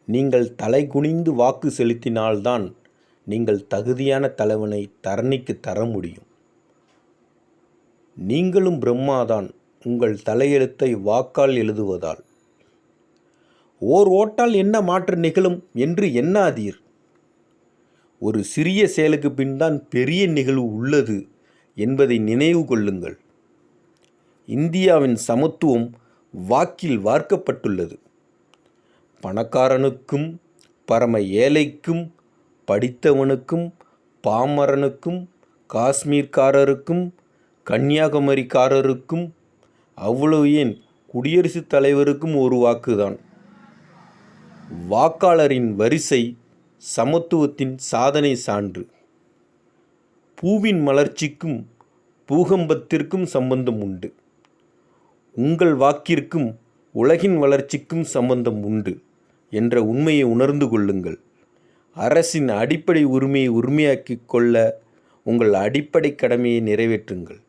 நீங்கள் தலைகுனிந்து வாக்கு செலுத்தினால்தான் நீங்கள் தகுதியான தலைவனை தரணிக்கு தர முடியும். நீங்களும் பிரம்மாதான் உங்கள் தலையெழுத்தை வாக்கால் எழுதுவதால். ஓர் ஓட்டால் என்ன மாற்றம் நிகழும் என்று எண்ணாதீர். ஒரு சிறிய செயலுக்கு பின்தான் பெரிய நிகழ்வு உள்ளது என்பதை நினைவு கொள்ளுங்கள். இந்தியாவின் சமத்துவம் வாக்கில் வார்க்கப்பட்டுள்ளது. பணக்காரனுக்கும் பரம ஏழைக்கும், படித்தவனுக்கும் பாமரனுக்கும், காஷ்மீர்காரருக்கும் கன்னியாகுமரிக்காரருக்கும், அவ்வளவு ஏன் குடியரசுத் தலைவருக்கும் ஒரு வாக்குதான். வாக்காளரின் வரிசை சமத்துவத்தின் சாதனை சான்று. பூவின் மலர்ச்சிக்கும் பூகம்பத்திற்கும் சம்பந்தம் உண்டு. உங்கள் வாக்கிற்கும் உலகின் வளர்ச்சிக்கும் சம்பந்தம் உண்டு என்ற உண்மையை உணர்ந்து கொள்ளுங்கள். அரசின் அடிப்படை உரிமையை உரிமையாக்கிக் கொள்ள உங்கள் அடிப்படை கடமையை நிறைவேற்றுங்கள்.